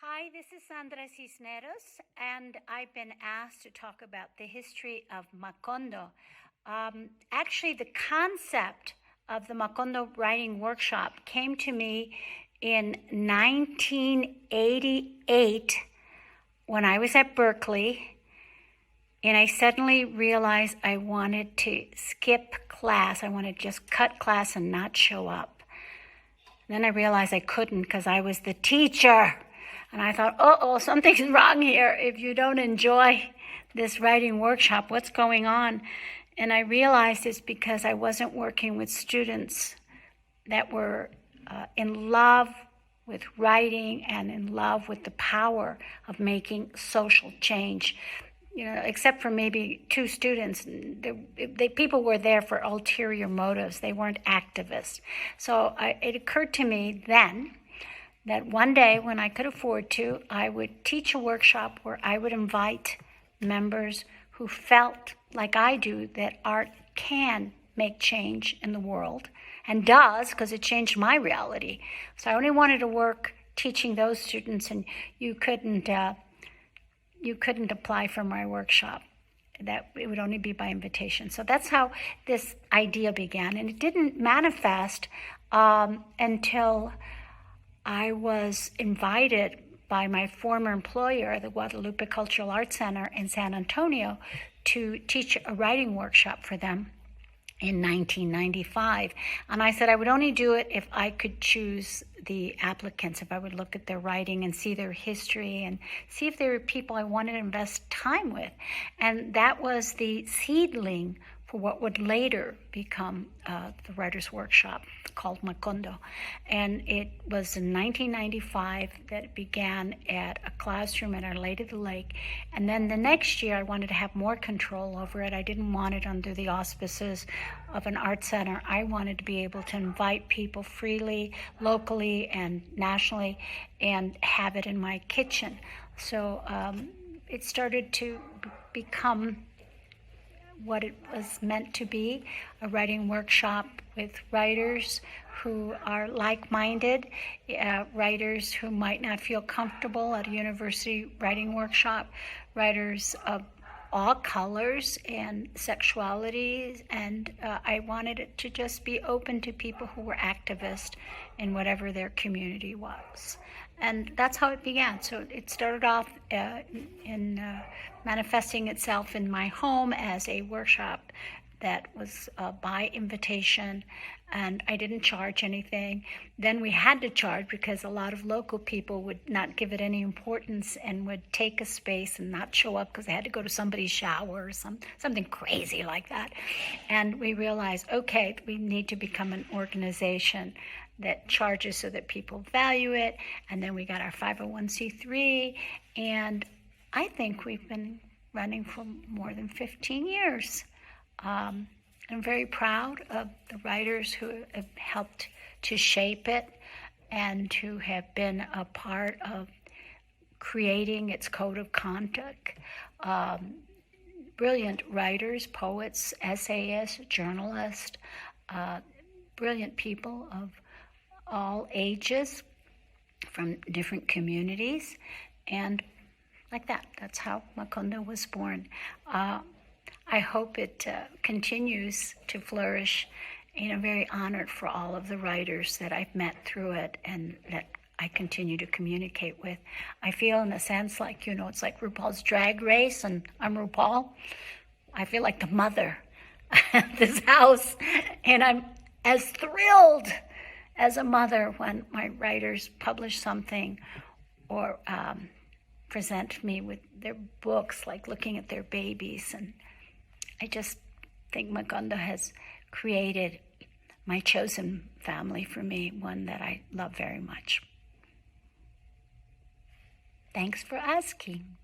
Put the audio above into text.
Hi, this is Sandra Cisneros, and I've been asked to talk about the history of Macondo. Actually, the concept of the Macondo writing workshop came to me in 1988 when I was at Berkeley, and I suddenly realized I wanted to skip class. I wanted to just cut class and not show up. Then I realized I couldn't because I was the teacher. And I thought, something's wrong here. If you don't enjoy this writing workshop, what's going on? And I realized it's because I wasn't working with students that were in love with writing and in love with the power of making social change. You know, except for maybe two students, people were there for ulterior motives. They weren't activists. So it occurred to me then that one day when I could afford to, I would teach a workshop where I would invite members who felt like I do that art can make change in the world, and does, because it changed my reality. So I only wanted to work teaching those students, and you couldn't apply for my workshop. That it would only be by invitation. So that's how this idea began, and it didn't manifest until I was invited by my former employer, the Guadalupe Cultural Arts Center in San Antonio, to teach a writing workshop for them in 1995. And I said I would only do it if I could choose the applicants, if I would look at their writing and see their history and see if there were people I wanted to invest time with. And that was the seedling for what would later become the Writers' Workshop called Macondo. And it was in 1995 that it began at a classroom at Our Lady of the Lake. And then the next year, I wanted to have more control over it. I didn't want it under the auspices of an art center. I wanted to be able to invite people freely, locally and nationally, and have it in my kitchen. So it started to become what it was meant to be, a writing workshop with writers who are like-minded, writers who might not feel comfortable at a university writing workshop, writers of all colors and sexualities, and I wanted it to just be open to people who were activists in whatever their community was. And that's how it began. So it started off in manifesting itself in my home as a workshop that was by invitation, and I didn't charge anything. Then we had to charge because a lot of local people would not give it any importance and would take a space and not show up because they had to go to somebody's shower or something crazy like that. And we realized, okay, we need to become an organization that charges so that people value it. And then we got our 501c3, and I think we've been running for more than 15 years. I'm very proud of the writers who have helped to shape it and who have been a part of creating its code of conduct. Brilliant writers, poets, essayists, journalists, brilliant people of all ages from different communities, and like that. That's how Macondo was born. I hope it continues to flourish, and I'm very honored for all of the writers that I've met through it and that I continue to communicate with. I feel in a sense like, it's like RuPaul's Drag Race, and I'm RuPaul. I feel like the mother of this house, and I'm as thrilled as a mother when my writers publish something or present me with their books, like looking at their babies. And I just think Macondo has created my chosen family for me, one that I love very much. Thanks for asking.